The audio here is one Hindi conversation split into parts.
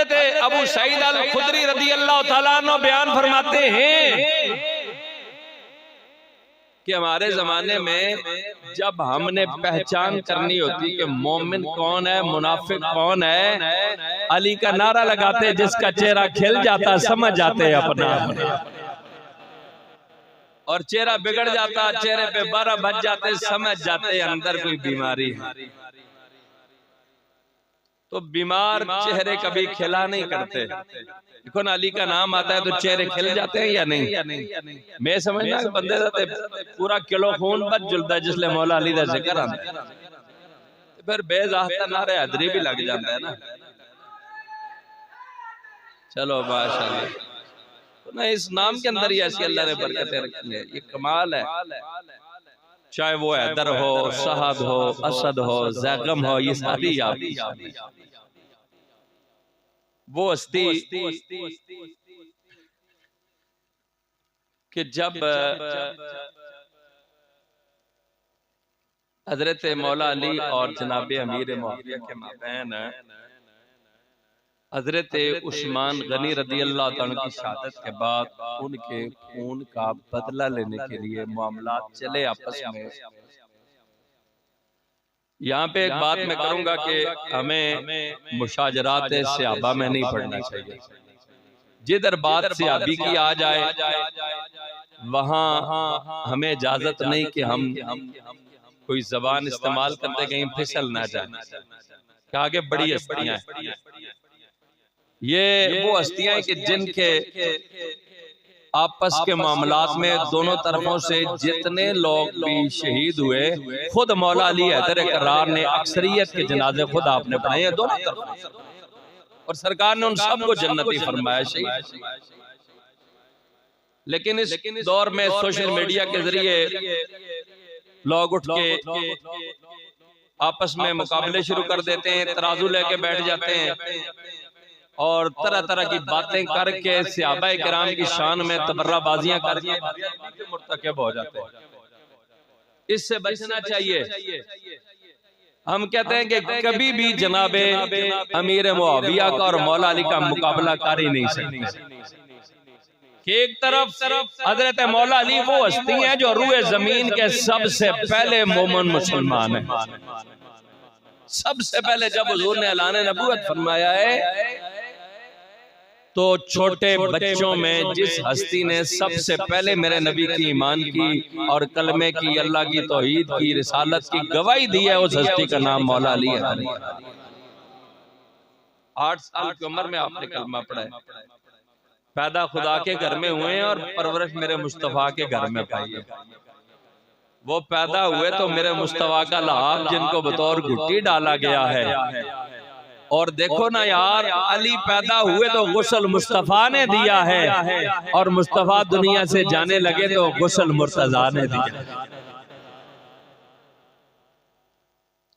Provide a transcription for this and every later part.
हजरत अबू सईद अल खुदरी रदी अल्लाह तआला अन्हु बयान फरमाते हैं कि हमारे जमाने में जब हमने पहचान करनी होती कि मोमिन कौन है, मुनाफिक कौन है, अली का नारा लगाते, जिसका चेहरा खिल जाता समझ जाते अपना, और चेहरा बिगड़ जाता, चेहरे पे 12 बज जाते समझ जाते अंदर कोई बीमारी है। तो बीमार चेहरे कभी खिला नहीं करते। देखो ना, अली का नाम आता है तो चेहरे खिल जाते हैं या नहीं? मैं समझना कि बंदे दा पूरा किलो खून बच जुलता है जिसले मौला अली दा जिक्र आता है, फिर बेजाहता नारे हैदरी भी लग जाता है ना। चलो माशाअल्लाह, तो ना इस नाम के अंदर ही ऐसी अल्लाह ने बरकतें रखी है, ये कमाल है। चाहे वो हैदर हो, सहद हो, असद हो, ज़ैगम हो, ये सारी आप वो हस्ती कि जब हजरत मौला अली और जनाब अमीर मुआविया के माबैन हजरत उस्मान गनी रदी अल्लाह तआला की शहादत के बाद उनके खून का बदला लेने के लिए मामलात चले आपस में। यहाँ पे एक बात मैं करूंगा कि हमें मुशाजरात सहाबा में नहीं पढ़ना चाहिए। जिधर बात सहाबी की आ जाए वहां हमें इजाजत नहीं कि हम कोई जबान इस्तेमाल करते कहीं फिसल ना जाए, कि आगे बड़ी हस्तियां हैं। ये वो हस्तियां हैं कि जिनके आपस के मामलात में दोनों तरफों से जितने लोग भी शहीद हुए, खुद मौला अली हैदर करार ने अक्सरियत के जनाजे खुद आपने पढ़ाए हैं दोनों तरफ, और सरकार ने उन सबको जन्नती फरमाया शहीद। लेकिन इस दौर में सोशल मीडिया के जरिए लोग उठ के आपस में मुकाबले शुरू कर देते हैं, तराजू लेके बैठ जाते हैं और तरह तरह की बातें करके सहाबा किराम की शान में तबर्राबाजियां करके मुर्तकब हो जाते हैं। इससे बचना चाहिए। हम कहते हैं कि कभी भी जनाबे अमीर मुआविया का और मौला अली का मुकाबला कर ही नहीं सकते। एक तरफ हजरत मौला अली वो हस्ती हैं जो रूए जमीन के सबसे पहले मोमिन मुसलमान है। सबसे पहले जब हुजूर ने ऐलान नबूवत फरमाया है तो छोटे बच्चों में जिस हस्ती ने सबसे पहले मेरे नबी की ईमान की और कलमे की, अल्लाह की तौहीद की, रिसालत की गवाही दी है, उस हस्ती का नाम मौला अली है। 8 साल की उम्र में आपने कलमा पढ़ा है। पैदा खुदा के घर में हुए हैं और परवरिश मेरे मुस्तफा के घर में पाई है। वो पैदा हुए तो मेरे मुस्तफा का लहाफ जिनको बतौर घुट्टी डाला गया है। और देखो ना यार, अली पैदा हुए तो गुस्ल मुस्तफा ने दिया है, और मुस्तफा दुनिया से जाने लगे तो गुस्ल मुर्तजा ने दिया।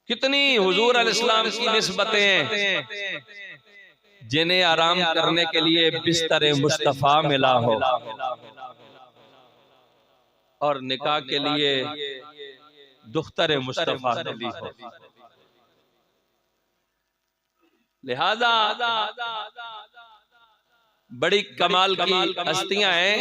कितनी हुजूर अलैहिस्सलाम की निस्बतें हैं जिन्हें आराम करने के लिए बिस्तर मुस्तफा मिला हो और निकाह के लिए दुख्तर मुस्तफा ने ली हो। लिहाजा बड़ी कमाल की हस्तियां हैं